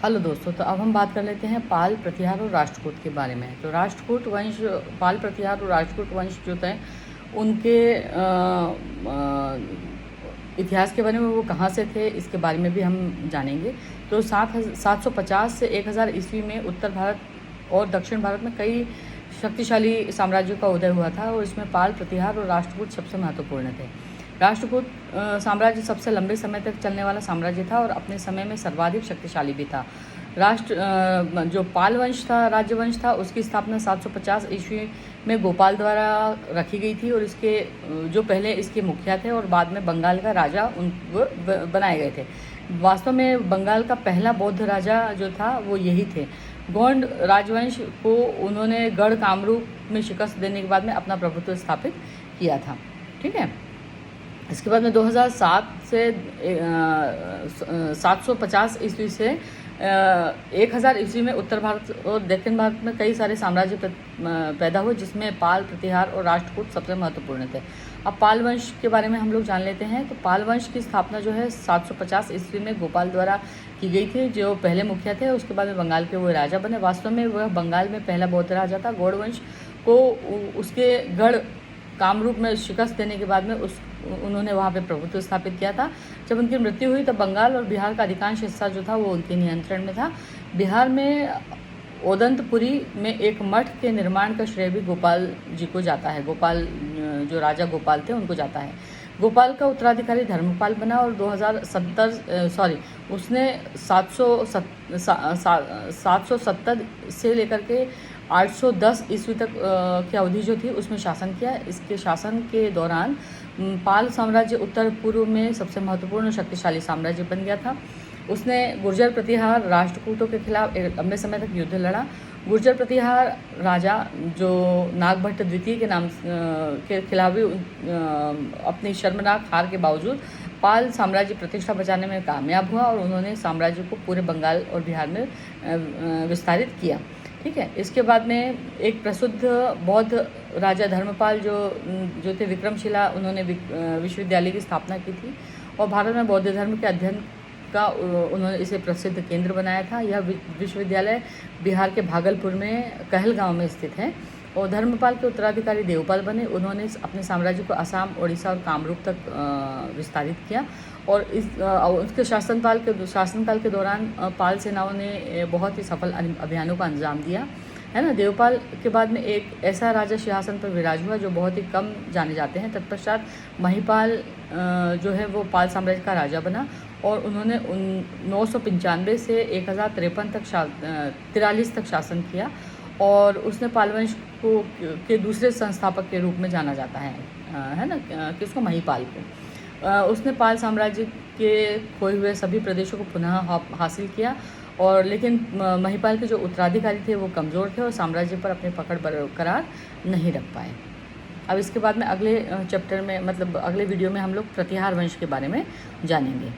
Hello दोस्तों, तो अब हम बात कर लेते हैं पाल प्रतिहार और राष्ट्रकूट के बारे में। तो राष्ट्रकूट वंश, पाल प्रतिहार और राष्ट्रकूट वंश जो थे उनके इतिहास के बारे में, वो कहाँ से थे इसके बारे में भी हम जानेंगे। तो 750 से 1000 ईस्वी में उत्तर भारत और दक्षिण भारत में कई शक्तिशाली साम्राज्यों का उदय हुआ था और इसमें पाल प्रतिहार और राष्ट्रकूट सबसे महत्वपूर्ण थे। राष्ट्रकूट साम्राज्य सबसे लंबे समय तक चलने वाला साम्राज्य था और अपने समय में सर्वाधिक शक्तिशाली भी था। जो पाल वंश था, राजवंश था, उसकी स्थापना 750 ईस्वी में गोपाल द्वारा रखी गई थी और इसके जो पहले इसके मुखिया थे और बाद में बंगाल का राजा बनाए गए थे। वास्तव में बंगाल का पहला बौद्ध राजा जो था वो यही थे। गोंड राजवंश को उन्होंने गढ़ कामरूप में शिकस्त देने के बाद में अपना प्रभुत्व स्थापित किया था। ठीक है, इसके बाद में 2007 से 750 ईस्वी से 1000 ईस्वी में उत्तर भारत और दक्षिण भारत में कई सारे साम्राज्य पैदा हुए, जिसमें पाल प्रतिहार और राष्ट्रकूट सबसे महत्वपूर्ण थे। अब पाल वंश के बारे में हम लोग जान लेते हैं। तो पाल वंश की स्थापना जो है 750 ईस्वी में गोपाल द्वारा की गई थी, जो पहले मुखिया थे। उसके बाद में बंगाल के वो राजा बने। वास्तव में वह बंगाल में पहला बौद्ध राजा था। गौड़ वंश को उसके गढ़ कामरूप में शिकस्त देने के बाद में उन्होंने वहाँ पे प्रभुत्व स्थापित किया था। जब उनकी मृत्यु हुई तब बंगाल और बिहार का अधिकांश हिस्सा जो था वो उनके नियंत्रण में था। बिहार में ओदंतपुरी में एक मठ के निर्माण का श्रेय भी गोपाल जी को जाता है। गोपाल जो राजा गोपाल थे उनको जाता है। गोपाल का उत्तराधिकारी धर्मपाल बना और उसने 770 से लेकर के 810 ईस्वी तक की अवधि जो थी उसमें शासन किया। इसके शासन के दौरान पाल साम्राज्य उत्तर पूर्व में सबसे महत्वपूर्ण शक्तिशाली साम्राज्य बन गया था। उसने गुर्जर प्रतिहार राष्ट्रकूटों के खिलाफ एक लंबे समय तक युद्ध लड़ा। गुर्जर प्रतिहार राजा जो नागभट्ट द्वितीय के नाम के खिलाफ भी अपनी शर्मनाक हार के बावजूद पाल साम्राज्य प्रतिष्ठा बचाने में कामयाब हुआ और उन्होंने साम्राज्य को पूरे बंगाल और बिहार में विस्तारित किया। ठीक है, इसके बाद में एक प्रसिद्ध बौद्ध राजा धर्मपाल जो थे विक्रमशिला, उन्होंने विश्वविद्यालय की स्थापना की थी और भारत में बौद्ध धर्म के अध्ययन का उन्होंने इसे प्रसिद्ध केंद्र बनाया था। यह विश्वविद्यालय बिहार के भागलपुर में कहलगांव में स्थित है और धर्मपाल के उत्तराधिकारी देवपाल बने। उन्होंने अपने साम्राज्य को असम, ओडिशा और कामरूप तक विस्तारित किया और उसके शासनकाल के दौरान पाल सेनाओं ने बहुत ही सफल अभियानों का अंजाम दिया, है ना। देवपाल के बाद में एक ऐसा राजा सिंहासन पर विराज हुआ जो बहुत ही कम जाने जाते हैं। तत्पश्चात महिपाल जो है वो पाल साम्राज्य का राजा बना और उन्होंने 995 से 1053 तक 43 तक शासन किया और उसने पाल वंश को के दूसरे संस्थापक के रूप में जाना जाता है ना, किसको, महिपाल को। उसने पाल साम्राज्य के खोए हुए सभी प्रदेशों को पुनः हासिल किया और लेकिन महिपाल के जो उत्तराधिकारी थे वो कमज़ोर थे और साम्राज्य पर अपनी पकड़ बरकरार नहीं रख पाए। अब इसके बाद में अगले चैप्टर में, मतलब अगले वीडियो में हम लोग प्रतिहार वंश के बारे में जानेंगे।